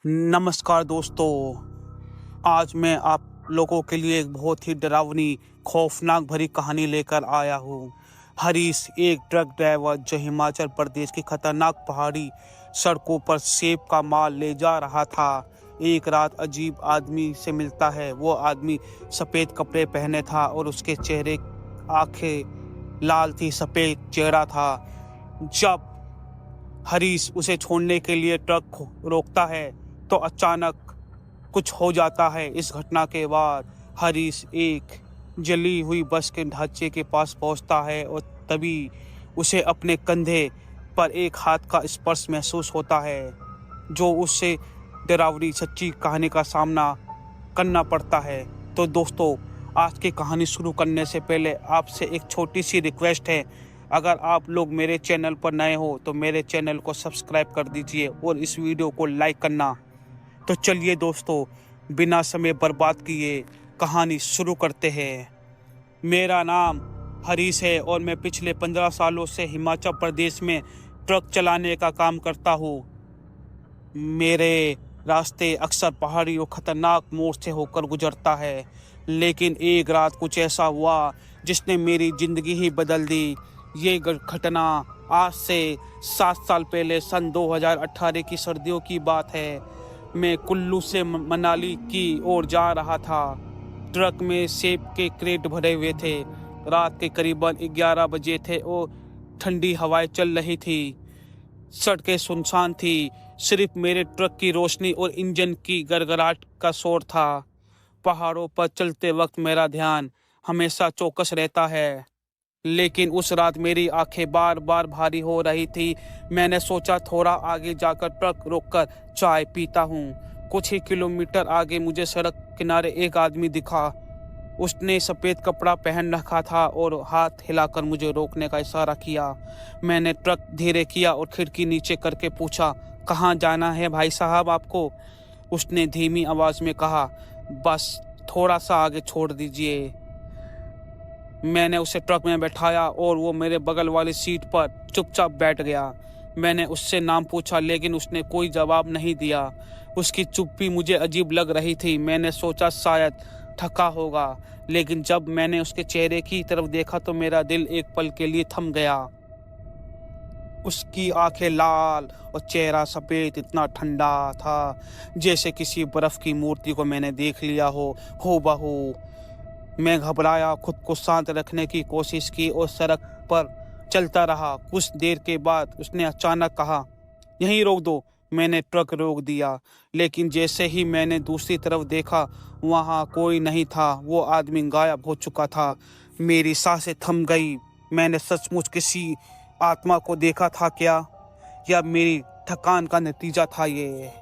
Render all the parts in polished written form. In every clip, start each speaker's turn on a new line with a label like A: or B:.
A: नमस्कार दोस्तों। आज मैं आप लोगों के लिए एक बहुत ही डरावनी खौफनाक भरी कहानी लेकर आया हूँ। हरीश एक ट्रक ड्राइवर जो हिमाचल प्रदेश की खतरनाक पहाड़ी सड़कों पर सेब का माल ले जा रहा था। एक रात अजीब आदमी से मिलता है। वो आदमी सफ़ेद कपड़े पहने था और उसके चेहरे आंखें लाल थी, सफ़ेद चेहरा था। जब हरीश उसे छोड़ने के लिए ट्रक रोकता है तो अचानक कुछ हो जाता है। इस घटना के बाद हरीश एक जली हुई बस के ढांचे के पास पहुंचता है और तभी उसे अपने कंधे पर एक हाथ का स्पर्श महसूस होता है, जो उससे डरावनी सच्ची कहानी का सामना करना पड़ता है। तो दोस्तों, आज की कहानी शुरू करने से पहले आपसे एक छोटी सी रिक्वेस्ट है। अगर आप लोग मेरे चैनल पर नए हो तो मेरे चैनल को सब्सक्राइब कर दीजिए और इस वीडियो को लाइक करना। तो चलिए दोस्तों, बिना समय बर्बाद किए कहानी शुरू करते हैं। मेरा नाम हरीश है और मैं पिछले 15 सालों से हिमाचल प्रदेश में ट्रक चलाने का काम करता हूँ। मेरे रास्ते अक्सर पहाड़ी और खतरनाक मोड़ से होकर गुजरता है, लेकिन एक रात कुछ ऐसा हुआ जिसने मेरी ज़िंदगी ही बदल दी। ये घटना आज से 7 साल पहले सन 2018 की सर्दियों की बात है। मैं कुल्लू से मनाली की ओर जा रहा था। ट्रक में सेब के क्रेट भरे हुए थे। रात के करीबन 11 बजे थे और ठंडी हवाएं चल रही थी। सड़कें सुनसान थी, सिर्फ मेरे ट्रक की रोशनी और इंजन की गड़गड़ाहट का शोर था। पहाड़ों पर चलते वक्त मेरा ध्यान हमेशा चौकस रहता है, लेकिन उस रात मेरी आंखें बार बार भारी हो रही थी। मैंने सोचा थोड़ा आगे जाकर ट्रक रोककर चाय पीता हूँ। कुछ ही किलोमीटर आगे मुझे सड़क किनारे एक आदमी दिखा। उसने सफ़ेद कपड़ा पहन रखा था और हाथ हिलाकर मुझे रोकने का इशारा किया। मैंने ट्रक धीरे किया और खिड़की नीचे करके पूछा, कहाँ जाना है भाई साहब आपको? उसने धीमी आवाज़ में कहा, बस थोड़ा सा आगे छोड़ दीजिए। मैंने उसे ट्रक में बैठाया और वो मेरे बगल वाली सीट पर चुपचाप बैठ गया। मैंने उससे नाम पूछा, लेकिन उसने कोई जवाब नहीं दिया। उसकी चुप्पी मुझे अजीब लग रही थी। मैंने सोचा शायद थका होगा, लेकिन जब मैंने उसके चेहरे की तरफ देखा तो मेरा दिल एक पल के लिए थम गया। उसकी आंखें लाल और चेहरा सफ़ेद, इतना ठंडा था जैसे किसी बर्फ़ की मूर्ति को मैंने देख लिया हो हूबहू। मैं घबराया, खुद को शांत रखने की कोशिश की और सड़क पर चलता रहा। कुछ देर के बाद उसने अचानक कहा, यहीं रोक दो। मैंने ट्रक रोक दिया, लेकिन जैसे ही मैंने दूसरी तरफ देखा, वहाँ कोई नहीं था। वो आदमी गायब हो चुका था। मेरी सांसें थम गई। मैंने सचमुच किसी आत्मा को देखा था क्या, या मेरी थकान का नतीजा था ये?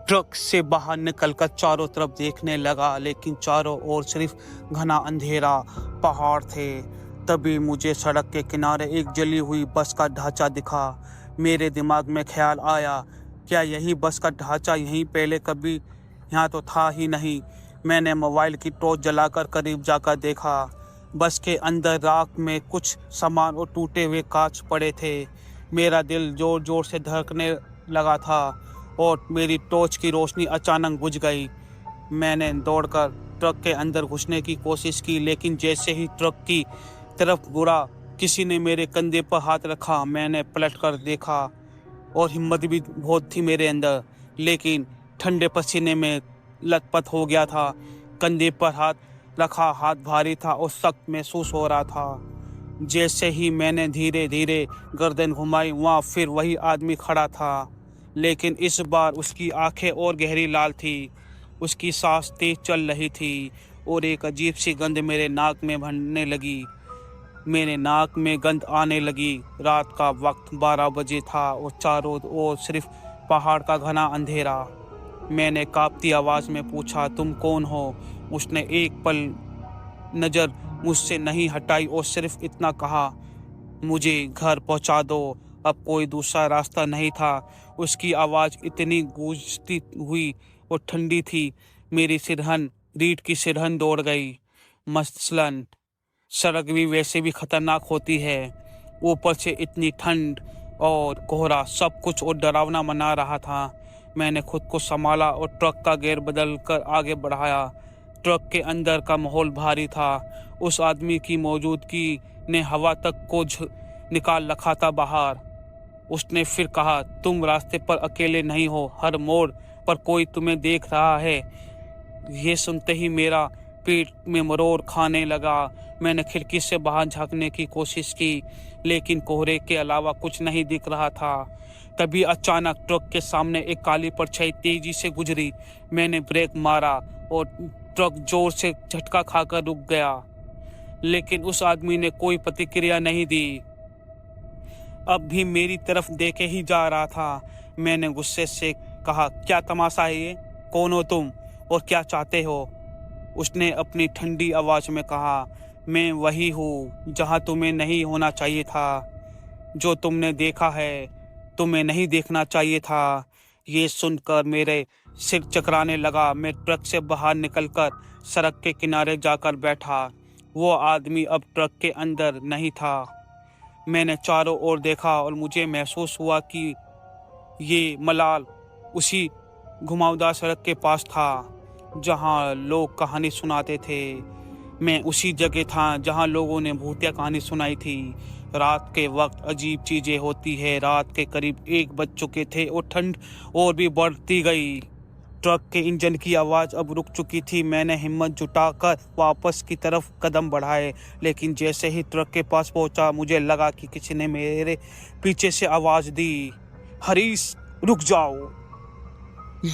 A: ट्रक से बाहर निकलकर चारों तरफ देखने लगा, लेकिन चारों ओर सिर्फ घना अंधेरा पहाड़ थे। तभी मुझे सड़क के किनारे एक जली हुई बस का ढांचा दिखा। मेरे दिमाग में ख्याल आया, क्या यही बस का ढांचा यहीं पहले कभी यहाँ तो था ही नहीं। मैंने मोबाइल की टॉर्च जलाकर करीब जाकर देखा। बस के अंदर राख में कुछ सामान और टूटे हुए कांच पड़े थे। मेरा दिल जोर जोर से धड़कने लगा था और मेरी टॉर्च की रोशनी अचानक बुझ गई। मैंने दौड़कर ट्रक के अंदर घुसने की कोशिश की, लेकिन जैसे ही ट्रक की तरफ मुड़ा, किसी ने मेरे कंधे पर हाथ रखा। मैंने पलटकर देखा और हिम्मत भी बहुत थी मेरे अंदर, लेकिन ठंडे पसीने में लथपथ हो गया था। कंधे पर हाथ रखा, हाथ भारी था और सख्त महसूस हो रहा था। जैसे ही मैंने धीरे धीरे गर्दन घुमाई, वहाँ फिर वही आदमी खड़ा था, लेकिन इस बार उसकी आंखें और गहरी लाल थी। उसकी सांस तेज चल रही थी और एक अजीब सी गंध मेरे नाक में भरने लगी। मेरे नाक में गंध आने लगी। रात का वक्त 12 बजे था और चारों ओर सिर्फ पहाड़ का घना अंधेरा। मैंने कांपती आवाज़ में पूछा, तुम कौन हो? उसने एक पल नज़र मुझसे नहीं हटाई और सिर्फ इतना कहा, मुझे घर पहुंचा दो, अब कोई दूसरा रास्ता नहीं था। उसकी आवाज़ इतनी गूंजती हुई और ठंडी थी, मेरी सिरहन रीढ़ की सिरहन दौड़ गई। मसलन सड़क भी वैसे भी खतरनाक होती है, ऊपर से इतनी ठंड और कोहरा, सब कुछ और डरावना मना रहा था। मैंने खुद को संभाला और ट्रक का गियर बदल कर आगे बढ़ाया। ट्रक के अंदर का माहौल भारी था। उस आदमी की मौजूदगी ने हवा तक को निकाल रखा था बाहर। उसने फिर कहा, तुम रास्ते पर अकेले नहीं हो, हर मोड़ पर कोई तुम्हें देख रहा है। ये सुनते ही मेरा पेट में मरोड़ खाने लगा। मैंने खिड़की से बाहर झांकने की कोशिश की, लेकिन कोहरे के अलावा कुछ नहीं दिख रहा था। तभी अचानक ट्रक के सामने एक काली परछाई तेजी से गुजरी। मैंने ब्रेक मारा और ट्रक जोर से झटका खाकर रुक गया, लेकिन उस आदमी ने कोई प्रतिक्रिया नहीं दी। अब भी मेरी तरफ देखे ही जा रहा था। मैंने गुस्से से कहा, क्या तमाशा है ये? कौन हो तुम और क्या चाहते हो? उसने अपनी ठंडी आवाज में कहा, मैं वही हूँ जहाँ तुम्हें नहीं होना चाहिए था। जो तुमने देखा है तुम्हें नहीं देखना चाहिए था। ये सुनकर मेरे सिर चकराने लगा। मैं ट्रक से बाहर निकलकर सड़क के किनारे जाकर बैठा। वो आदमी अब ट्रक के अंदर नहीं था। मैंने चारों ओर देखा और मुझे महसूस हुआ कि ये मलाल उसी घुमावदार सड़क के पास था जहाँ लोग कहानी सुनाते थे। मैं उसी जगह था जहाँ लोगों ने भूतिया कहानी सुनाई थी। रात के वक्त अजीब चीजें होती है। रात के करीब 1 बज चुके थे और ठंड और भी बढ़ती गई। ट्रक के इंजन की आवाज़ अब रुक चुकी थी। मैंने हिम्मत जुटाकर वापस की तरफ कदम बढ़ाए, लेकिन जैसे ही ट्रक के पास पहुंचा मुझे लगा कि किसी ने मेरे पीछे से आवाज़ दी, हरीश रुक जाओ।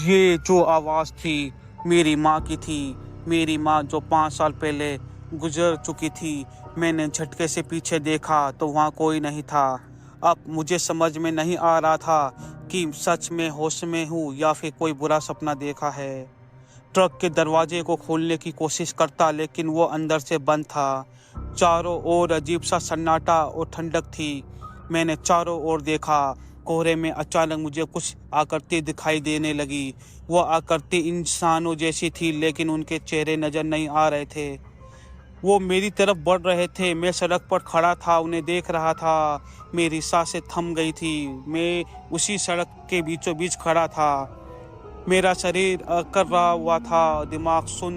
A: ये जो आवाज़ थी मेरी माँ की थी। मेरी माँ जो 5 साल पहले गुजर चुकी थी। मैंने झटके से पीछे देखा तो वहाँ कोई नहीं था। अब मुझे समझ में नहीं आ रहा था कि सच में होश में हूँ या फिर कोई बुरा सपना देखा है। ट्रक के दरवाजे को खोलने की कोशिश करता, लेकिन वो अंदर से बंद था। चारों ओर अजीब सा सन्नाटा और ठंडक थी। मैंने चारों ओर देखा। कोहरे में अचानक मुझे कुछ आकृति दिखाई देने लगी। वो आकृति इंसानों जैसी थी, लेकिन उनके चेहरे नजर नहीं आ रहे थे। वो मेरी तरफ बढ़ रहे थे। मैं सड़क पर खड़ा था, उन्हें देख रहा था। मेरी सांसें थम गई थी। मैं उसी सड़क के बीचों बीच खड़ा था। मेरा शरीर अकड़ रहा हुआ था, दिमाग सुन।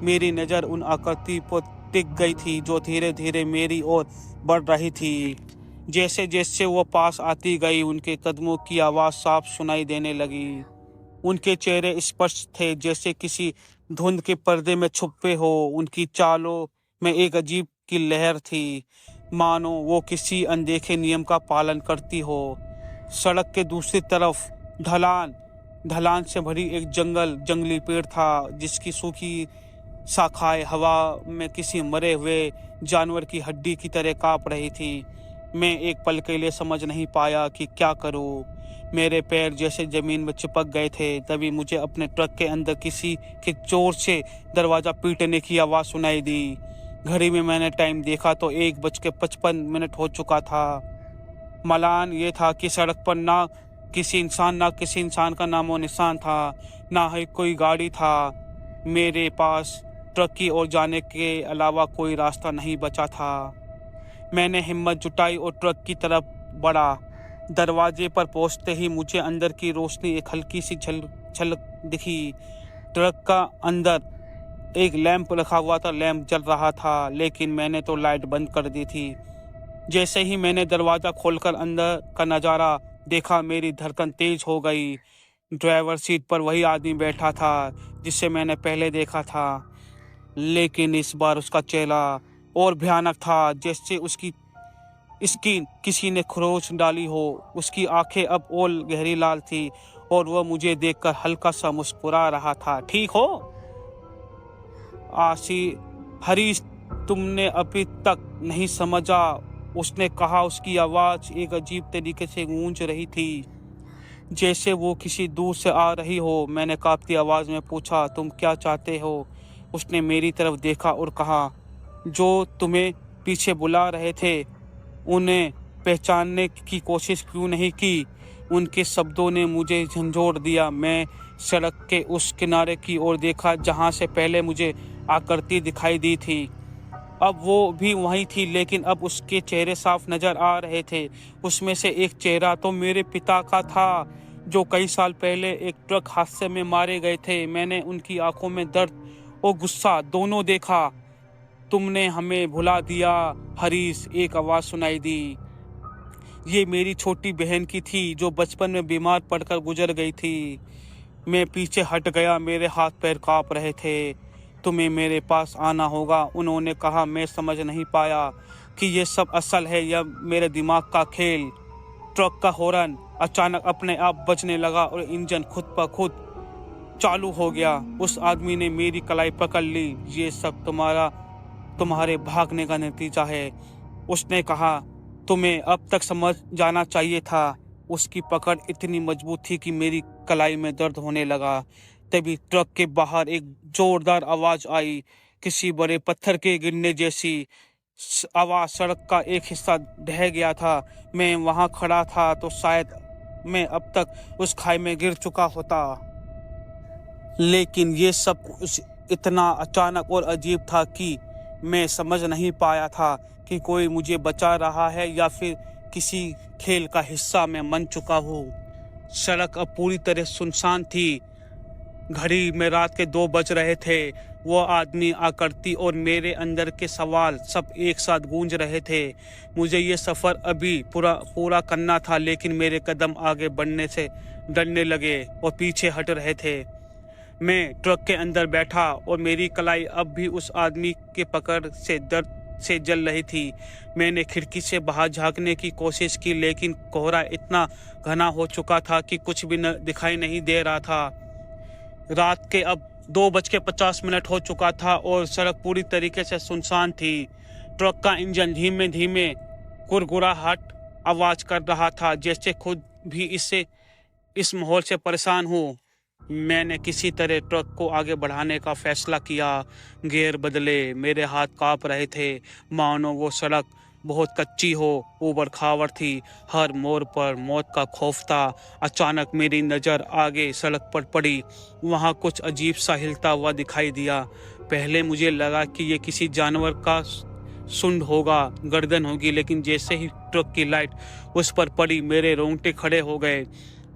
A: मेरी नज़र उन आकृति पर टिक गई थी जो धीरे धीरे मेरी ओर बढ़ रही थी। जैसे जैसे वो पास आती गई, उनके कदमों की आवाज़ साफ सुनाई देने लगी। उनके चेहरे स्पष्ट थे, जैसे किसी धुंध के पर्दे में छुपे हो। उनकी चालों में एक अजीब की लहर थी, मानो वो किसी अनदेखे नियम का पालन करती हो। सड़क के दूसरी तरफ ढलान से भरी एक जंगली पेड़ था, जिसकी सूखी शाखाएं हवा में किसी मरे हुए जानवर की हड्डी की तरह कांप रही थी। मैं एक पल के लिए समझ नहीं पाया कि क्या करूं। मेरे पैर जैसे जमीन में चिपक गए थे। तभी मुझे अपने ट्रक के अंदर किसी के जोर से दरवाज़ा पीटने की आवाज़ सुनाई दी। घड़ी में मैंने टाइम देखा तो 1:55 हो चुका था। मलान ये था कि सड़क पर ना किसी इंसान का नामो निशान था, ना ही कोई गाड़ी था। मेरे पास ट्रक की ओर जाने के अलावा कोई रास्ता नहीं बचा था। मैंने हिम्मत जुटाई और ट्रक की तरफ बढ़ा। दरवाजे पर पहुंचते ही मुझे अंदर की रोशनी एक हल्की सी झलक दिखी। ट्रक का अंदर एक लैंप रखा हुआ था। लैंप जल रहा था, लेकिन मैंने तो लाइट बंद कर दी थी। जैसे ही मैंने दरवाज़ा खोलकर अंदर का नज़ारा देखा, मेरी धड़कन तेज हो गई। ड्राइवर सीट पर वही आदमी बैठा था जिसे मैंने पहले देखा था, लेकिन इस बार उसका चेहरा और भयानक था, जैसे उसकी स्किन किसी ने खरोच डाली हो। उसकी आंखें अब और गहरी लाल थी और वह मुझे देखकर हल्का सा मुस्कुरा रहा था। ठीक हो हरीश, तुमने अभी तक नहीं समझा, उसने कहा। उसकी आवाज़ एक अजीब तरीके से गूंज रही थी, जैसे वो किसी दूर से आ रही हो। मैंने कांपती आवाज़ में पूछा, तुम क्या चाहते हो? उसने मेरी तरफ देखा और कहा, जो तुम्हें पीछे बुला रहे थे उन्हें पहचानने की कोशिश क्यों नहीं की? उनके शब्दों ने मुझे झंझोड़ दिया। मैं सड़क के उस किनारे की ओर देखा जहां से पहले मुझे आकृति दिखाई दी थी। अब वो भी वहीं थी, लेकिन अब उसके चेहरे साफ नजर आ रहे थे। उसमें से एक चेहरा तो मेरे पिता का था। जो कई साल पहले एक ट्रक हादसे में मारे गए थे। मैंने उनकी आंखों में दर्द और गुस्सा दोनों देखा। तुमने हमें भुला दिया हरीश, एक आवाज़ सुनाई दी। ये मेरी छोटी बहन की थी जो बचपन में बीमार पड़कर गुजर गई थी। मैं पीछे हट गया, मेरे हाथ पैर कांप रहे थे। तुम्हें मेरे पास आना होगा, उन्होंने कहा। मैं समझ नहीं पाया कि ये सब असल है या मेरे दिमाग का खेल। ट्रक का हॉर्न अचानक अपने आप बजने लगा और इंजन खुद ब खुद चालू हो गया। उस आदमी ने मेरी कलाई पकड़ ली। ये सब तुम्हारे भागने का नतीजा है, उसने कहा। तुम्हें अब तक समझ जाना चाहिए था। उसकी पकड़ इतनी मजबूत थी कि मेरी कलाई में दर्द होने लगा। तभी ट्रक के बाहर एक जोरदार आवाज आई, किसी बड़े पत्थर के गिरने जैसी आवाज। सड़क का एक हिस्सा ढह गया था। मैं वहां खड़ा था तो शायद मैं अब तक उस खाई में गिर चुका होता। लेकिन ये सब कुछ इतना अचानक और अजीब था कि मैं समझ नहीं पाया था कि कोई मुझे बचा रहा है या फिर किसी खेल का हिस्सा मैं बन चुका हूँ। सड़क अब पूरी तरह सुनसान थी। घड़ी में रात के 2 बज रहे थे। वो आदमी, आकृति और मेरे अंदर के सवाल सब एक साथ गूंज रहे थे। मुझे ये सफ़र अभी पूरा करना था, लेकिन मेरे कदम आगे बढ़ने से डरने लगे और पीछे हट रहे थे। मैं ट्रक के अंदर बैठा और मेरी कलाई अब भी उस आदमी के पकड़ से दर्द से जल रही थी। मैंने खिड़की से बाहर झांकने की कोशिश की, लेकिन कोहरा इतना घना हो चुका था कि कुछ भी दिखाई नहीं दे रहा था। रात के अब 2:50 हो चुका था और सड़क पूरी तरीके से सुनसान थी। ट्रक का इंजन धीमे धीमे गुरगुराहट आवाज कर रहा था, जैसे खुद भी इस माहौल से परेशान हूँ। मैंने किसी तरह ट्रक को आगे बढ़ाने का फैसला किया। गियर बदले, मेरे हाथ कांप रहे थे, मानो वो सड़क बहुत कच्ची हो, ऊबड़ खाबड़ थी, हर मोड़ पर मौत का खौफ था। अचानक मेरी नज़र आगे सड़क पर पड़ी। वहाँ कुछ अजीब सा हिलता हुआ दिखाई दिया। पहले मुझे लगा कि ये किसी जानवर का सूंड होगा, गर्दन होगी, लेकिन जैसे ही ट्रक की लाइट उस पर पड़ी, मेरे रोंगटे खड़े हो गए।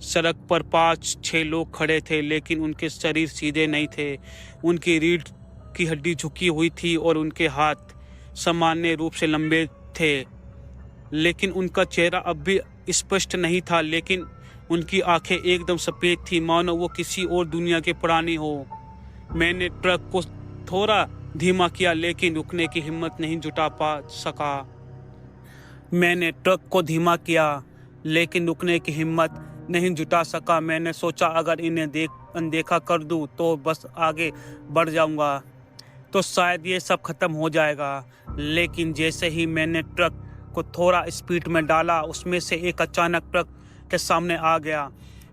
A: सड़क पर 5-6 लोग खड़े थे, लेकिन उनके शरीर सीधे नहीं थे। उनकी रीढ़ की हड्डी झुकी हुई थी और उनके हाथ सामान्य रूप से लंबे थे, लेकिन उनका चेहरा अब भी स्पष्ट नहीं था। लेकिन उनकी आंखें एकदम सफ़ेद थी, मानो वो किसी और दुनिया के प्राणी हो। मैंने ट्रक को थोड़ा धीमा किया, लेकिन रुकने की हिम्मत नहीं जुटा सका। मैंने ट्रक को धीमा किया, लेकिन रुकने की हिम्मत नहीं जुटा सका। मैंने सोचा अगर इन्हें अनदेखा कर दूं तो बस आगे बढ़ जाऊंगा, तो शायद ये सब खत्म हो जाएगा। लेकिन जैसे ही मैंने ट्रक को थोड़ा स्पीड में डाला, उसमें से एक अचानक ट्रक के सामने आ गया।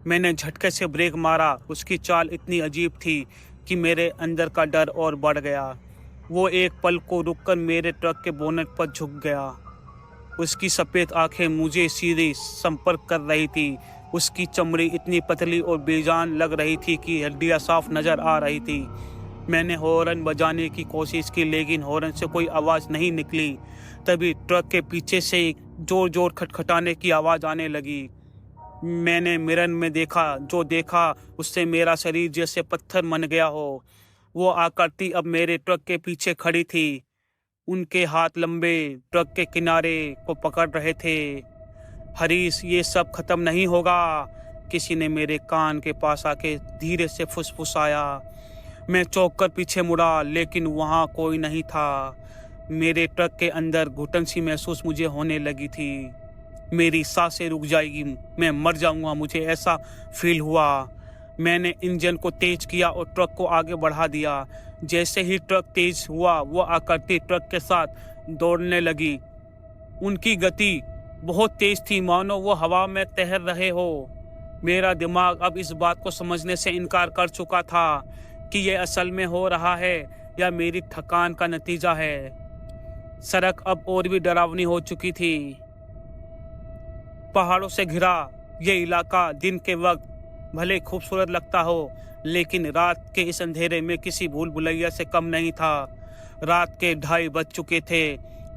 A: मैंने झटके से ब्रेक मारा। उसकी चाल इतनी अजीब थी कि मेरे अंदर का डर और बढ़ गया। वो एक पल को रुककर मेरे ट्रक के बोनट पर झुक गया। उसकी सफ़ेद आंखें मुझे सीधे संपर्क कर रही थी। उसकी चमड़ी इतनी पतली और बेजान लग रही थी कि हड्डियाँ साफ नज़र आ रही थी। मैंने हॉर्न बजाने की कोशिश की, लेकिन हॉर्न से कोई आवाज़ नहीं निकली। तभी ट्रक के पीछे से जोर जोर खटखटाने की आवाज़ आने लगी। मैंने मिरर में जो देखा उससे मेरा शरीर जैसे पत्थर मन गया हो। वो आकृति अब मेरे ट्रक के पीछे खड़ी थी। उनके हाथ लंबे ट्रक के किनारे को पकड़ रहे थे। हरीश, ये सब खत्म नहीं होगा, किसी ने मेरे कान के पास आके धीरे से फुसफुसाया। मैं चौंक कर पीछे मुड़ा, लेकिन वहाँ कोई नहीं था। मेरे ट्रक के अंदर घुटन सी महसूस मुझे होने लगी थी। मेरी सांसें रुक जाएगी, मैं मर जाऊंगा, मुझे ऐसा फील हुआ। मैंने इंजन को तेज किया और ट्रक को आगे बढ़ा दिया। जैसे ही ट्रक तेज हुआ, वो आकृति ट्रक के साथ दौड़ने लगी। उनकी गति बहुत तेज थी, मानो वो हवा में तैर रहे हो। मेरा दिमाग अब इस बात को समझने से इनकार कर चुका था कि ये असल में हो रहा है या मेरी थकान का नतीजा है। सड़क अब और भी डरावनी हो चुकी थी। पहाड़ों से घिरा ये इलाका दिन के वक्त भले खूबसूरत लगता हो, लेकिन रात के इस अंधेरे में किसी भूल भुलैया से कम नहीं था। रात के 2:30 बज चुके थे।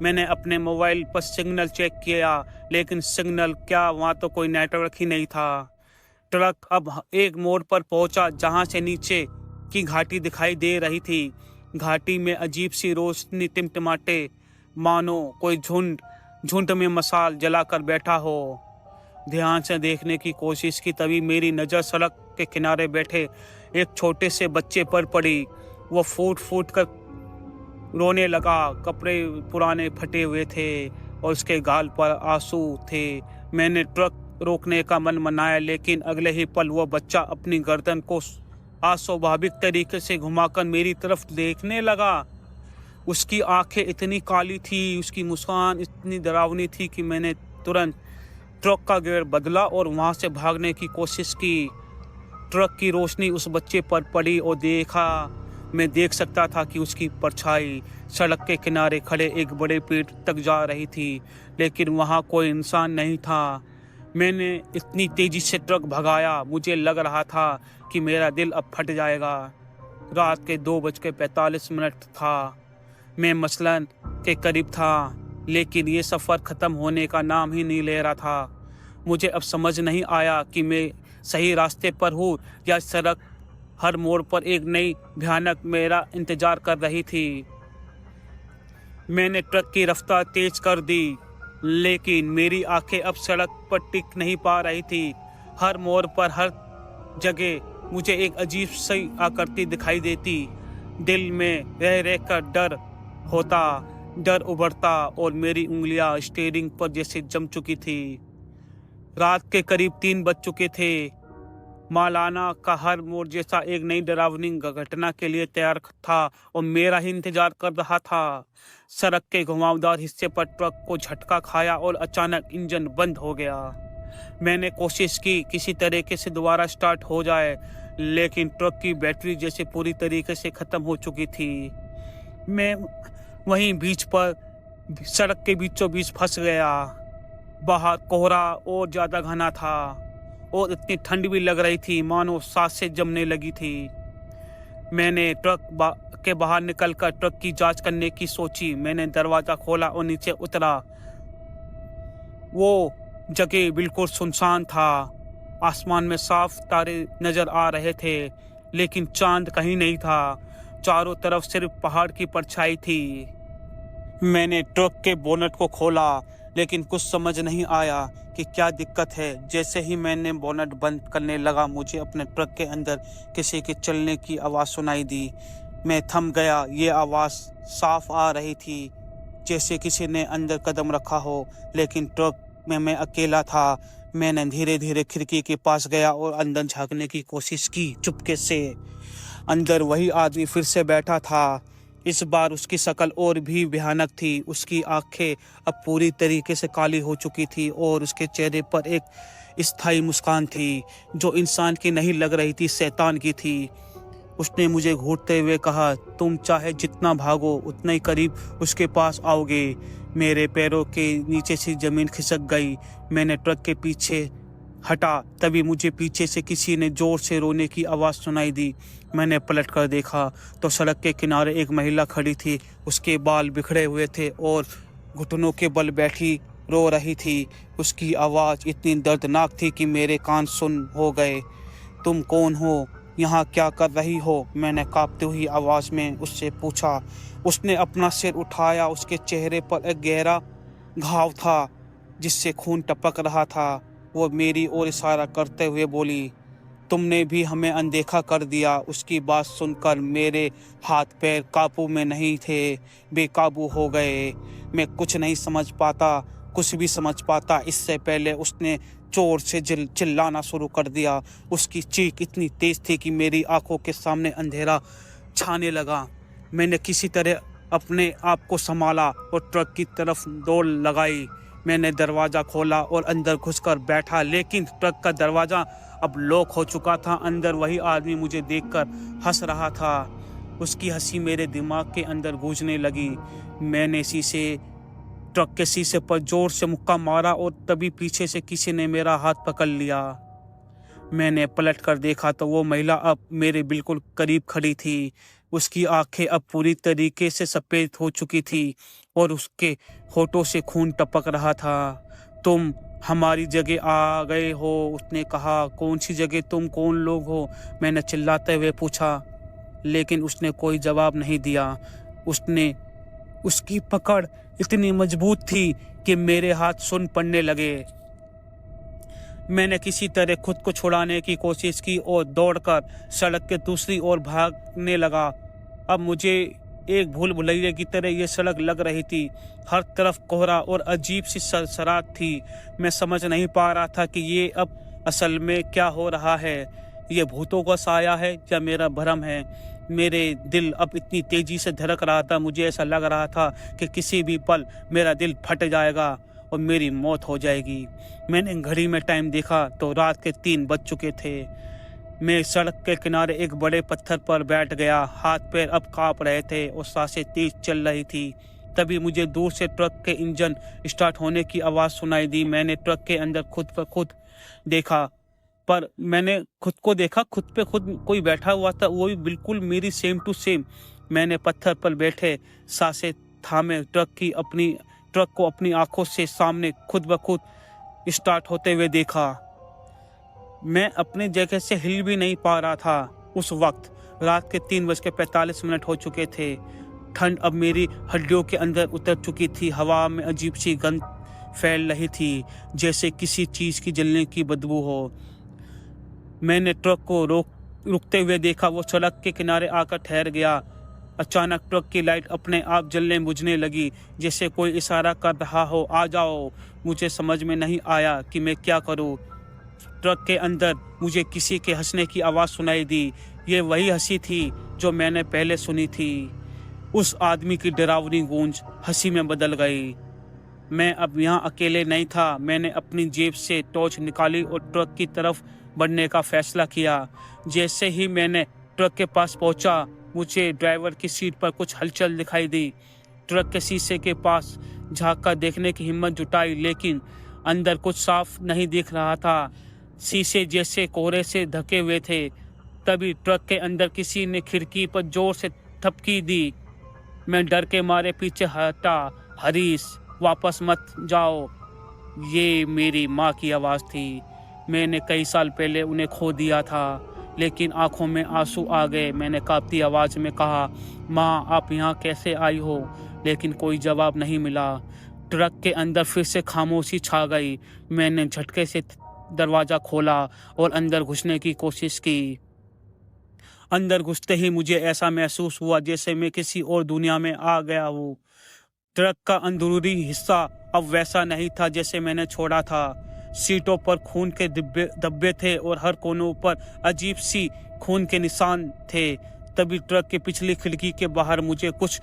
A: मैंने अपने मोबाइल पर सिग्नल चेक किया, लेकिन सिग्नल क्या, वहाँ तो कोई नेटवर्क ही नहीं था। ट्रक अब एक मोड़ पर पहुंचा जहां से नीचे की घाटी दिखाई दे रही थी। घाटी में अजीब सी रोशनी टिमटिमाटे, मानो कोई झुंड झुंड में मसाल जलाकर बैठा हो। ध्यान से देखने की कोशिश की, तभी मेरी नज़र सड़क के किनारे बैठे एक छोटे से बच्चे पर पड़ी। वो फूट फूट कर रोने लगा। कपड़े पुराने फटे हुए थे और उसके गाल पर आंसू थे। मैंने ट्रक रोकने का मन मनाया, लेकिन अगले ही पल वो बच्चा अपनी गर्दन को अस्वाभाविक तरीके से घुमाकर मेरी तरफ देखने लगा। उसकी आंखें इतनी काली थी, उसकी मुस्कान इतनी डरावनी थी कि मैंने तुरंत ट्रक का गियर बदला और वहां से भागने की कोशिश की। ट्रक की रोशनी उस बच्चे पर पड़ी और मैं देख सकता था कि उसकी परछाई सड़क के किनारे खड़े एक बड़े पेड़ तक जा रही थी, लेकिन वहां कोई इंसान नहीं था। मैंने इतनी तेजी से ट्रक भगाया, मुझे लग रहा था कि मेरा दिल अब फट जाएगा। रात के 2:45 था। मैं मसलन के करीब था, लेकिन ये सफ़र ख़त्म होने का नाम ही नहीं ले रहा था। मुझे अब समझ नहीं आया कि मैं सही रास्ते पर हूँ या सड़क हर मोड़ पर एक नई भयानक मेरा इंतज़ार कर रही थी। मैंने ट्रक की रफ्तार तेज कर दी, लेकिन मेरी आंखें अब सड़क पर टिक नहीं पा रही थी। हर मोड़ पर, हर जगह मुझे एक अजीब सी आकृति दिखाई देती। दिल में रह रह कर डर उभरता और मेरी उंगलियां स्टीयरिंग पर जैसे जम चुकी थी। रात के करीब 3 बज चुके थे। मौलाना का हर मोड़ जैसा एक नई डरावनी घटना के लिए तैयार था और मेरा ही इंतजार कर रहा था। सड़क के घुमावदार हिस्से पर ट्रक को झटका खाया और अचानक इंजन बंद हो गया। मैंने कोशिश की किसी तरीके से दोबारा स्टार्ट हो जाए, लेकिन ट्रक की बैटरी जैसे पूरी तरीके से ख़त्म हो चुकी थी। मैं वहीं बीच पर सड़क के बीचों बीच फंस गया। बाहर कोहरा और ज़्यादा घना था और इतनी ठंड भी लग रही थी मानो सांसें जमने लगी थी। मैंने के बाहर निकलकर ट्रक की जांच करने की सोची। मैंने दरवाज़ा खोला और नीचे उतरा। वो जगह बिल्कुल सुनसान था। आसमान में साफ तारे नज़र आ रहे थे, लेकिन चांद कहीं नहीं था। चारों तरफ सिर्फ पहाड़ की परछाई थी। मैंने ट्रक के बोनट को खोला, लेकिन कुछ समझ नहीं आया कि क्या दिक्कत है। जैसे ही मैंने बोनट बंद करने लगा, मुझे अपने ट्रक के अंदर किसी के चलने की आवाज़ सुनाई दी। मैं थम गया। ये आवाज़ साफ आ रही थी, जैसे किसी ने अंदर कदम रखा हो, लेकिन ट्रक में मैं अकेला था। मैंने धीरे धीरे खिड़की के पास गया और अंदर झांकने की कोशिश की। चुपके से अंदर वही आदमी फिर से बैठा था। इस बार उसकी शक्ल और भी भयानक थी। उसकी आंखें अब पूरी तरीके से काली हो चुकी थी और उसके चेहरे पर एक स्थायी मुस्कान थी जो इंसान की नहीं लग रही थी, शैतान की थी। उसने मुझे घूरते हुए कहा, तुम चाहे जितना भागो उतना ही करीब उसके पास आओगे। मेरे पैरों के नीचे से ज़मीन खिसक गई। मैंने ट्रक के पीछे हटा, तभी मुझे पीछे से किसी ने जोर से रोने की आवाज़ सुनाई दी। मैंने पलट कर देखा तो सड़क के किनारे एक महिला खड़ी थी। उसके बाल बिखरे हुए थे और घुटनों के बल बैठी रो रही थी। उसकी आवाज़ इतनी दर्दनाक थी कि मेरे कान सुन हो गए। तुम कौन हो? यहाँ क्या कर रही हो? मैंने कांपती हुई आवाज़ में उससे पूछा। उसने अपना सिर उठाया। उसके चेहरे पर एक गहरा घाव था जिससे खून टपक रहा था। वो मेरी ओर इशारा करते हुए बोली, तुमने भी हमें अनदेखा कर दिया। उसकी बात सुनकर मेरे हाथ पैर काबू में नहीं थे, बेकाबू हो गए। मैं कुछ भी समझ पाता इससे पहले उसने जोर से चिल्लाना शुरू कर दिया। उसकी चीख इतनी तेज थी कि मेरी आंखों के सामने अंधेरा छाने लगा। मैंने किसी तरह अपने आप को संभाला और ट्रक की तरफ दौड़ लगाई। मैंने दरवाज़ा खोला और अंदर घुसकर बैठा, लेकिन ट्रक का दरवाज़ा अब लॉक हो चुका था। अंदर वही आदमी मुझे देखकर हंस रहा था। उसकी हंसी मेरे दिमाग के अंदर गूंजने लगी। मैंने ट्रक के शीशे पर जोर से मुक्का मारा और तभी पीछे से किसी ने मेरा हाथ पकड़ लिया। मैंने पलट कर देखा तो वो महिला अब मेरे बिल्कुल करीब खड़ी थी। उसकी आंखें अब पूरी तरीके से सफ़ेद हो चुकी थी और उसके होठों से खून टपक रहा था। तुम हमारी जगह आ गए हो, उसने कहा। कौन सी जगह? तुम कौन लोग हो? मैंने चिल्लाते हुए पूछा, लेकिन उसने कोई जवाब नहीं दिया। उसकी पकड़ इतनी मजबूत थी कि मेरे हाथ सुन्न पड़ने लगे। मैंने किसी तरह खुद को छुड़ाने की कोशिश की और दौड़कर सड़क के दूसरी ओर भागने लगा। अब मुझे एक भूल भुलैया की तरह ये सड़क लग रही थी। हर तरफ कोहरा और अजीब सी सरसराहट थी। मैं समझ नहीं पा रहा था कि ये अब असल में क्या हो रहा है। ये भूतों का साया है या मेरा भ्रम है। मेरे दिल अब इतनी तेजी से धड़क रहा था, मुझे ऐसा लग रहा था कि किसी भी पल मेरा दिल फट जाएगा और मेरी मौत हो जाएगी। मैंने घड़ी में टाइम देखा तो रात के 3 बज चुके थे। मैं सड़क के किनारे एक बड़े पत्थर पर बैठ गया। हाथ पैर अब कांप रहे थे और सांसें तेज चल रही थी। तभी मुझे दूर से ट्रक के इंजन स्टार्ट होने की आवाज़ सुनाई दी। मैंने ट्रक के अंदर खुद देखा, पर मैंने खुद को देखा, खुद पे खुद कोई बैठा हुआ था, वो भी बिल्कुल मेरी सेम टू सेम। मैंने पत्थर पर बैठे सांसें थामे ट्रक को अपनी आंखों से सामने खुद ब खुद स्टार्ट होते हुए देखा। मैं अपनी जगह से हिल भी नहीं पा रहा था। उस वक्त रात के 3:45 हो चुके थे। ठंड अब मेरी हड्डियों के अंदर उतर चुकी थी। हवा में अजीब सी गंध फैल रही थी, जैसे किसी चीज़ की जलने की बदबू हो। मैंने ट्रक को रुकते हुए देखा। वो सड़क के किनारे आकर ठहर गया। अचानक ट्रक की लाइट अपने आप जलने बुझने लगी, जैसे कोई इशारा कर रहा हो, आ जाओ। मुझे समझ में नहीं आया कि मैं क्या करूं। ट्रक के अंदर मुझे किसी के हंसने की आवाज़ सुनाई दी। ये वही हंसी थी जो मैंने पहले सुनी थी। उस आदमी की डरावनी गूंज हंसी में बदल गई। मैं अब यहाँ अकेले नहीं था। मैंने अपनी जेब से टॉर्च निकाली और ट्रक की तरफ बढ़ने का फैसला किया। जैसे ही मैंने ट्रक के पास पहुँचा, मुझे ड्राइवर की सीट पर कुछ हलचल दिखाई दी। ट्रक के शीशे के पास झाँक कर देखने की हिम्मत जुटाई, लेकिन अंदर कुछ साफ नहीं दिख रहा था। शीशे जैसे कोहरे से ढके हुए थे। तभी ट्रक के अंदर किसी ने खिड़की पर जोर से थपकी दी। मैं डर के मारे पीछे हटा। हरीश, वापस मत जाओ। ये मेरी माँ की आवाज़ थी। मैंने कई साल पहले उन्हें खो दिया था, लेकिन आंखों में आंसू आ गए। मैंने कांपती आवाज़ में कहा, माँ आप यहाँ कैसे आई हो? लेकिन कोई जवाब नहीं मिला। ट्रक के अंदर फिर से खामोशी छा गई। मैंने झटके से दरवाज़ा खोला और अंदर घुसने की कोशिश की। अंदर घुसते ही मुझे ऐसा महसूस हुआ जैसे मैं किसी और दुनिया में आ गया हूँ। ट्रक का अंदरूनी हिस्सा अब वैसा नहीं था जैसे मैंने छोड़ा था। सीटों पर खून के धब्बे थे और हर कोनों पर अजीब सी खून के निशान थे। तभी ट्रक की पिछली खिड़की के बाहर मुझे कुछ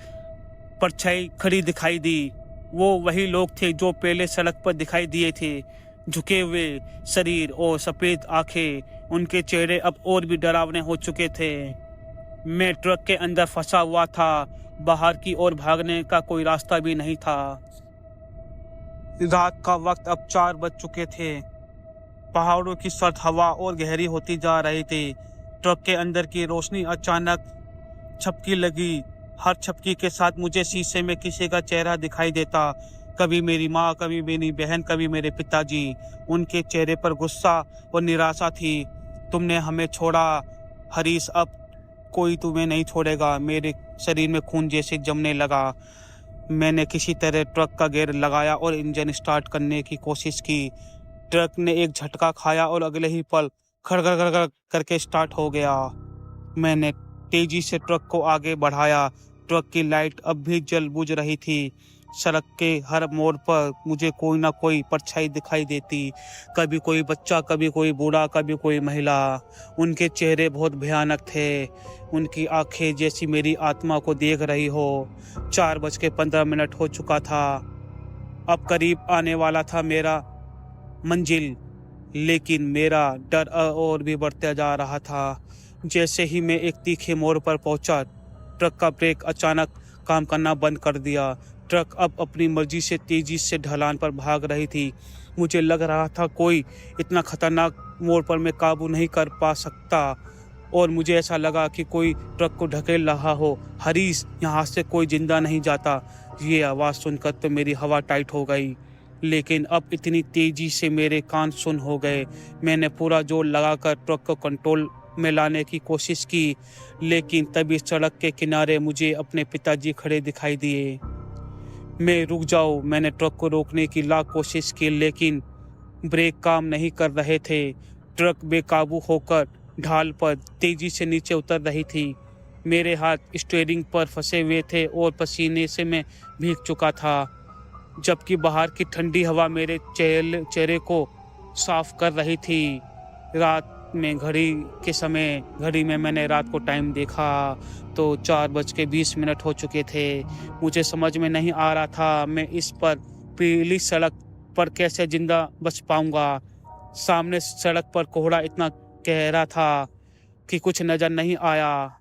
A: परछाई खड़ी दिखाई दी। वो वही लोग थे जो पहले सड़क पर दिखाई दिए थे। झुके हुए शरीर और सफ़ेद आंखें। उनके चेहरे अब और भी डरावने हो चुके थे। मैं ट्रक के अंदर फंसा हुआ था। बाहर की ओर भागने का कोई रास्ता भी नहीं था। रात का वक्त अब 4 बज चुके थे। पहाड़ों की सर्द हवा और गहरी होती जा रही थी। ट्रक के अंदर की रोशनी अचानक झपकी लगी। हर झपकी के साथ मुझे शीशे में किसी का चेहरा दिखाई देता। कभी मेरी माँ, कभी मेरी बहन, कभी मेरे पिताजी। उनके चेहरे पर गुस्सा और निराशा थी। तुमने हमें छोड़ा हरीश, अब कोई तुम्हें नहीं छोड़ेगा। मेरे शरीर में खून जैसे जमने लगा। मैंने किसी तरह ट्रक का गियर लगाया और इंजन स्टार्ट करने की कोशिश की। ट्रक ने एक झटका खाया और अगले ही पल खड़ करके स्टार्ट हो गया। मैंने तेजी से ट्रक को आगे बढ़ाया। ट्रक की लाइट अब भी जल बुझ रही थी। सड़क के हर मोड़ पर मुझे कोई ना कोई परछाई दिखाई देती। कभी कोई बच्चा, कभी कोई बूढ़ा, कभी कोई महिला। उनके चेहरे बहुत भयानक थे। उनकी आंखें जैसी मेरी आत्मा को देख रही हो। 4:15 हो चुका था। अब करीब आने वाला था मेरा मंजिल, लेकिन मेरा डर और भी बढ़ता जा रहा था। जैसे ही मैं एक तीखे मोड़ पर पहुंचा, ट्रक का ब्रेक अचानक काम करना बंद कर दिया। ट्रक अब अपनी मर्जी से तेजी से ढलान पर भाग रही थी। मुझे लग रहा था कोई इतना खतरनाक मोड़ पर मैं काबू नहीं कर पा सकता, और मुझे ऐसा लगा कि कोई ट्रक को ढकेल रहा हो। हरीश, यहाँ से कोई जिंदा नहीं जाता। ये आवाज़ सुनकर तो मेरी हवा टाइट हो गई। लेकिन अब इतनी तेजी से मेरे कान सुन हो गए। मैंने पूरा जोर लगाकर ट्रक को कंट्रोल में लाने की कोशिश की, लेकिन तभी सड़क के किनारे मुझे अपने पिताजी खड़े दिखाई दिए। मैं रुक जाओ, मैंने ट्रक को रोकने की लाख कोशिश की, लेकिन ब्रेक काम नहीं कर रहे थे। ट्रक बेकाबू होकर ढाल पर तेजी से नीचे उतर रही थी। मेरे हाथ स्टीयरिंग पर फंसे हुए थे और पसीने से मैं भीग चुका था, जबकि बाहर की ठंडी हवा मेरे चेहरे को साफ कर रही थी। रात में घड़ी में मैंने रात को टाइम देखा तो 4:20 हो चुके थे। मुझे समझ में नहीं आ रहा था मैं इस पर पीली सड़क पर कैसे जिंदा बच पाऊंगा। सामने सड़क पर कोहरा इतना गहरा था कि कुछ नजर नहीं आया।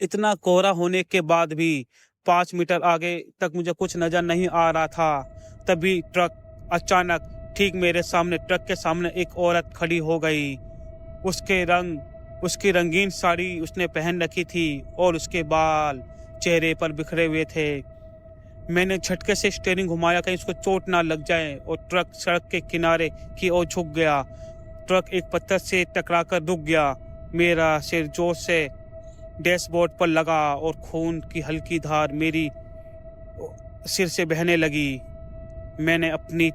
A: इतना कोहरा होने के बाद भी 5 मीटर आगे तक मुझे कुछ नजर नहीं आ रहा था। तभी ट्रक अचानक ठीक मेरे सामने, ट्रक के सामने एक औरत खड़ी हो गई। उसकी रंगीन साड़ी उसने पहन रखी थी और उसके बाल चेहरे पर बिखरे हुए थे। मैंने झटके से स्टीयरिंग घुमाया कहीं उसको चोट ना लग जाए और ट्रक सड़क के किनारे की ओर झुक गया। ट्रक एक पत्थर से टकराकर रुक गया। मेरा सिर जोर से डैशबोर्ड पर लगा और खून की हल्की धार मेरी सिर से बहने लगी। मैंने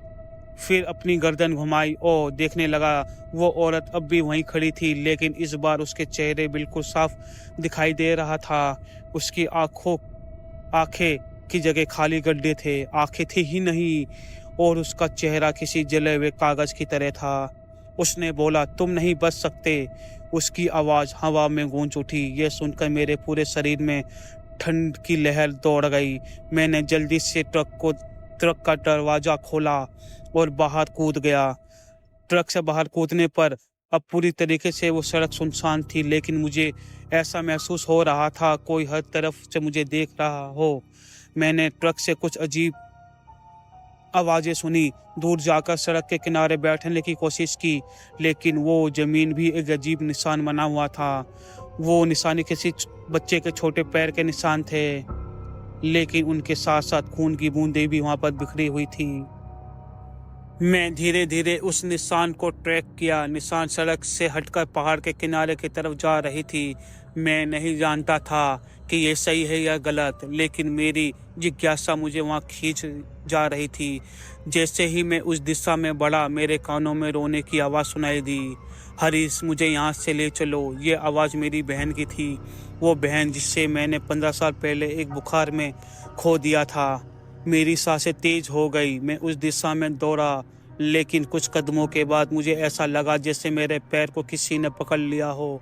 A: फिर अपनी गर्दन घुमाई और देखने लगा। वो औरत अब भी वहीं खड़ी थी, लेकिन इस बार उसके चेहरे बिल्कुल साफ दिखाई दे रहा था। उसकी आंखें की जगह खाली गड्ढे थे, आंखें थी ही नहीं, और उसका चेहरा किसी जले हुए कागज की तरह था। उसने बोला, तुम नहीं बच सकते। उसकी आवाज़ हवा में गूंज उठी। यह सुनकर मेरे पूरे शरीर में ठंड की लहर दौड़ गई। मैंने जल्दी से ट्रक का दरवाज़ा खोला और बाहर कूद गया। ट्रक से बाहर कूदने पर अब पूरी तरीके से वो सड़क सुनसान थी, लेकिन मुझे ऐसा महसूस हो रहा था कोई हर तरफ से मुझे देख रहा हो। मैंने ट्रक से कुछ अजीब आवाज़ें सुनी। दूर जाकर सड़क के किनारे बैठने की कोशिश की, लेकिन वो ज़मीन भी एक अजीब निशान बना हुआ था। वो निशानी किसी बच्चे के छोटे पैर के निशान थे, लेकिन उनके साथ साथ खून की बूंदें भी वहाँ पर बिखरी हुई थी। मैं धीरे धीरे उस निशान को ट्रैक किया। निशान सड़क से हटकर पहाड़ के किनारे की तरफ जा रही थी। मैं नहीं जानता था कि ये सही है या गलत, लेकिन मेरी जिज्ञासा मुझे वहाँ खींच जा रही थी। जैसे ही मैं उस दिशा में बढ़ा, मेरे कानों में रोने की आवाज़ सुनाई दी। हरीश, मुझे यहाँ से ले चलो। ये आवाज़ मेरी बहन की थी, वो बहन जिसे मैंने 15 साल पहले एक बुखार में खो दिया था। मेरी सांसें तेज हो गई। मैं उस दिशा में दौड़ा, लेकिन कुछ कदमों के बाद मुझे ऐसा लगा जैसे मेरे पैर को किसी ने पकड़ लिया हो।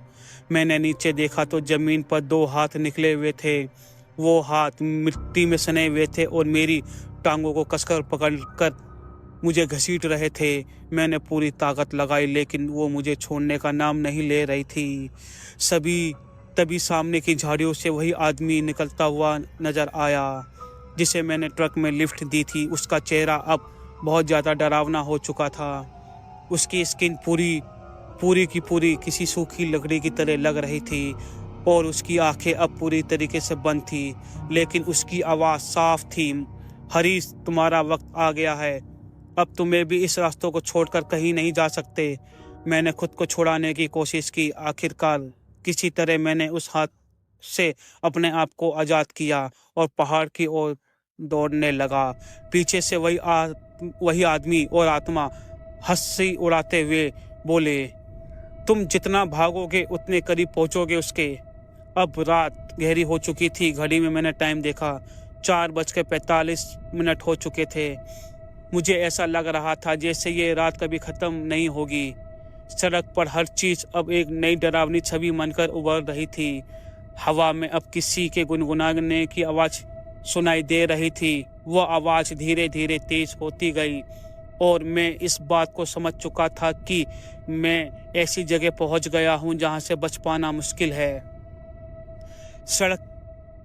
A: मैंने नीचे देखा तो ज़मीन पर 2 हाथ निकले हुए थे। वो हाथ मिट्टी में सने हुए थे और मेरी टांगों को कसकर पकड़कर मुझे घसीट रहे थे। मैंने पूरी ताकत लगाई, लेकिन वो मुझे छोड़ने का नाम नहीं ले रही थी। तभी सामने की झाड़ियों से वही आदमी निकलता हुआ नजर आया जिसे मैंने ट्रक में लिफ्ट दी थी। उसका चेहरा अब बहुत ज़्यादा डरावना हो चुका था। उसकी स्किन पूरी की पूरी किसी सूखी लकड़ी की तरह लग रही थी और उसकी आंखें अब पूरी तरीके से बंद थी, लेकिन उसकी आवाज़ साफ थी। हरीश, तुम्हारा वक्त आ गया है। अब तुम्हें भी इस रास्तों को छोड़कर कहीं नहीं जा सकते। मैंने खुद को छुड़ाने की कोशिश की। आखिरकार किसी तरह मैंने उस हाथ से अपने आप को आज़ाद किया और पहाड़ की ओर दौड़ने लगा। पीछे से वही आदमी और आत्मा हंसी उड़ाते हुए बोले, तुम जितना भागोगे उतने करीब पहुंचोगे उसके। अब रात गहरी हो चुकी थी। घड़ी में मैंने टाइम देखा, 4:45 हो चुके थे। मुझे ऐसा लग रहा था जैसे ये रात कभी ख़त्म नहीं होगी। सड़क पर हर चीज़ अब एक नई डरावनी छवि बनकर उभर रही थी। हवा में अब किसी के गुनगुनाने की आवाज़ सुनाई दे रही थी। वह आवाज़ धीरे धीरे तेज होती गई और मैं इस बात को समझ चुका था कि मैं ऐसी जगह पहुंच गया हूं जहां से बच पाना मुश्किल है। सड़क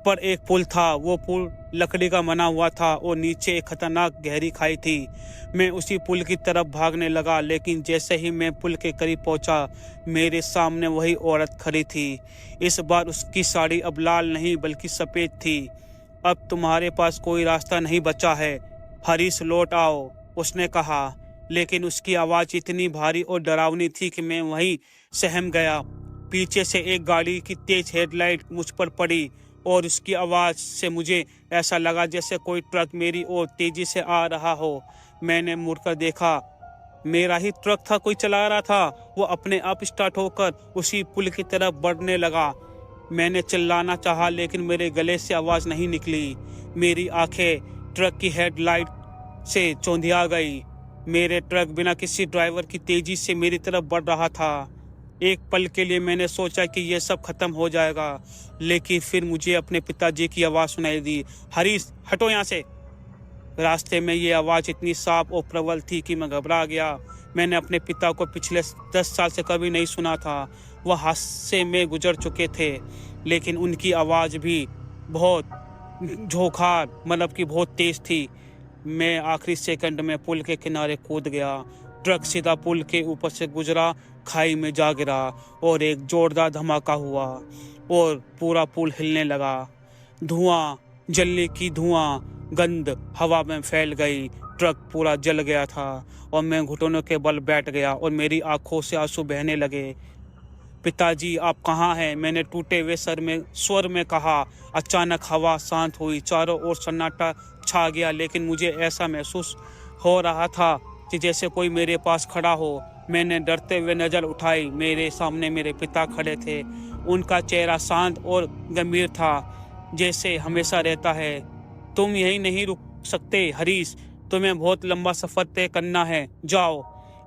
A: पर एक पुल था। वो पुल लकड़ी का बना हुआ था और नीचे एक खतरनाक गहरी खाई थी। मैं उसी पुल की तरफ भागने लगा, लेकिन जैसे ही मैं पुल के करीब पहुंचा, मेरे सामने वही औरत खड़ी थी। इस बार उसकी साड़ी अब लाल नहीं बल्कि सफ़ेद थी। अब तुम्हारे पास कोई रास्ता नहीं बचा है, हरीश लौट आओ, उसने कहा, लेकिन उसकी आवाज़ इतनी भारी और डरावनी थी कि मैं वहीं सहम गया। पीछे से एक गाड़ी की तेज हेडलाइट मुझ पर पड़ी और उसकी आवाज़ से मुझे ऐसा लगा जैसे कोई ट्रक मेरी ओर तेजी से आ रहा हो। मैंने मुड़कर देखा, मेरा ही ट्रक था कोई चला रहा था। वो अपने आप स्टार्ट होकर उसी पुल की तरफ बढ़ने लगा। मैंने चिल्लाना चाहा लेकिन मेरे गले से आवाज़ नहीं निकली। मेरी आंखें ट्रक की हेडलाइट से चौंधिया गई। मेरे ट्रक बिना किसी ड्राइवर की तेजी से मेरी तरफ बढ़ रहा था। एक पल के लिए मैंने सोचा कि यह सब खत्म हो जाएगा, लेकिन फिर मुझे अपने पिताजी की आवाज़ सुनाई दी, हरीश हटो यहाँ से। रास्ते में ये आवाज़ इतनी साफ और प्रबल थी कि मैं घबरा गया। मैंने अपने पिता को पिछले 10 साल से कभी नहीं सुना था। वह हादसे में गुजर चुके थे, लेकिन उनकी आवाज़ भी बहुत झोंखार मतलब कि बहुत तेज़ थी। मैं आखिरी सेकंड में पुल के किनारे कूद गया। ट्रक सीधा पुल के ऊपर से गुजरा, खाई में जा गिरा और एक जोरदार धमाका हुआ और पूरा पुल हिलने लगा। धुआं, जलने की धुआं गंध हवा में फैल गई। ट्रक पूरा जल गया था और मैं घुटनों के बल बैठ गया और मेरी आंखों से आंसू बहने लगे। पिताजी आप कहाँ हैं? मैंने टूटे हुए स्वर में कहा। अचानक हवा शांत हुई, चारों ओर सन्नाटा छा गया, लेकिन मुझे ऐसा महसूस हो रहा था कि जैसे कोई मेरे पास खड़ा हो। मैंने डरते हुए नज़र उठाई। मेरे सामने मेरे पिता खड़े थे। उनका चेहरा शांत और गंभीर था, जैसे हमेशा रहता है। तुम यहीं नहीं रुक सकते हरीश, तुम्हें बहुत लंबा सफ़र तय करना है, जाओ।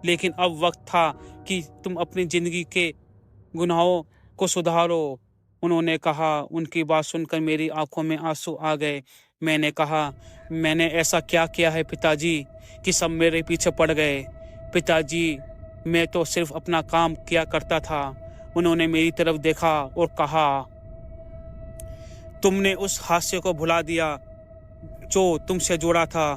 A: लेकिन अब वक्त था कि तुम अपनी ज़िंदगी के गुनाहों को सुधारो, उन्होंने कहा। उनकी बात सुनकर मेरी आंखों में आंसू आ गए। मैंने कहा, मैंने ऐसा क्या किया है पिताजी कि सब मेरे पीछे पड़ गए? पिताजी, मैं तो सिर्फ अपना काम किया करता था। उन्होंने मेरी तरफ देखा और कहा, तुमने उस हादसे को भुला दिया जो तुमसे जुड़ा था।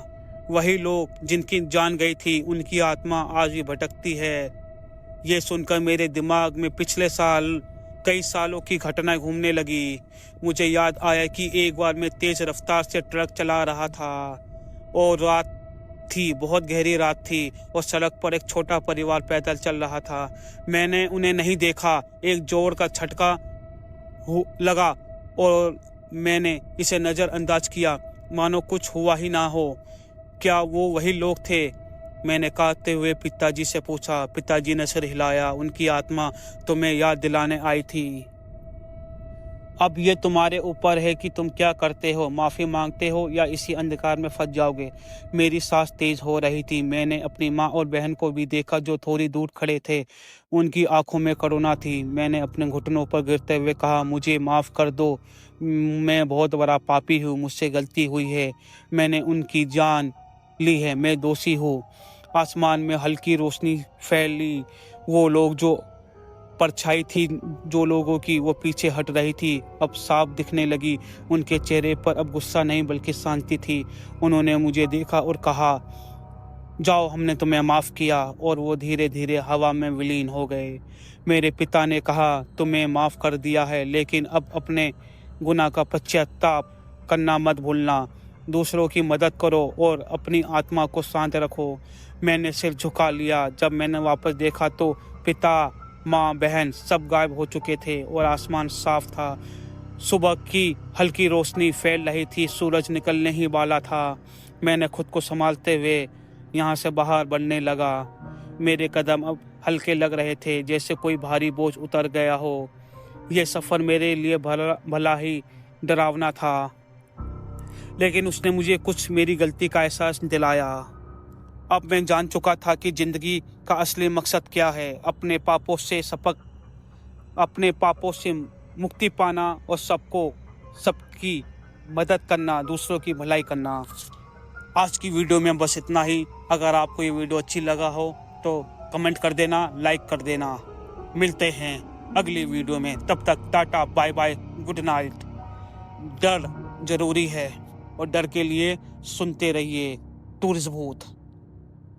A: वही लोग जिनकी जान गई थी, उनकी आत्मा आज भी भटकती है। ये सुनकर मेरे दिमाग में पिछले साल कई सालों की घटनाएं घूमने लगी। मुझे याद आया कि एक बार मैं तेज रफ्तार से ट्रक चला रहा था और रात थी, बहुत गहरी रात थी और सड़क पर एक छोटा परिवार पैदल चल रहा था। मैंने उन्हें नहीं देखा। एक जोर का झटका लगा और मैंने इसे नज़रअंदाज किया, मानो कुछ हुआ ही ना हो। क्या वो वही लोग थे? मैंने कांपते हुए पिताजी से पूछा। पिताजी ने सिर हिलाया। उनकी आत्मा तुम्हें याद दिलाने आई थी। अब ये तुम्हारे ऊपर है कि तुम क्या करते हो, माफ़ी मांगते हो या इसी अंधकार में फंस जाओगे। मेरी सांस तेज हो रही थी। मैंने अपनी माँ और बहन को भी देखा जो थोड़ी दूर खड़े थे। उनकी आंखों में करुणा थी। मैंने अपने घुटनों पर गिरते हुए कहा, मुझे माफ़ कर दो, मैं बहुत बड़ा पापी हूँ, मुझसे गलती हुई है। मैंने उनकी जान ली है, मैं दोषी हूँ। आसमान में हल्की रोशनी फैली। वो लोग जो परछाई थी जो लोगों की, वो पीछे हट रही थी, अब साफ दिखने लगी। उनके चेहरे पर अब गुस्सा नहीं बल्कि शांति थी। उन्होंने मुझे देखा और कहा, जाओ, हमने तुम्हें माफ़ किया, और वो धीरे धीरे हवा में विलीन हो गए। मेरे पिता ने कहा, तुम्हें माफ़ कर दिया है, लेकिन अब अपने गुनाह का पश्चाताप करना मत भूलना। दूसरों की मदद करो और अपनी आत्मा को शांत रखो। मैंने सिर झुका लिया। जब मैंने वापस देखा तो पिता, माँ, बहन सब गायब हो चुके थे और आसमान साफ था। सुबह की हल्की रोशनी फैल रही थी, सूरज निकलने ही वाला था। मैंने खुद को संभालते हुए यहाँ से बाहर बढ़ने लगा। मेरे कदम अब हल्के लग रहे थे, जैसे कोई भारी बोझ उतर गया हो। यह सफ़र मेरे लिए भला ही डरावना था, लेकिन उसने मुझे कुछ मेरी गलती का एहसास दिलाया। अब मैं जान चुका था कि ज़िंदगी का असली मकसद क्या है, अपने पापों से मुक्ति पाना और सबकी मदद करना, दूसरों की भलाई करना। आज की वीडियो में बस इतना ही। अगर आपको ये वीडियो अच्छी लगा हो तो कमेंट कर देना, लाइक कर देना। मिलते हैं अगली वीडियो में, तब तक tata, bye bye, good night. डर ज़रूरी है और डर के लिए सुनते रहिए टूरिस्ट भूत।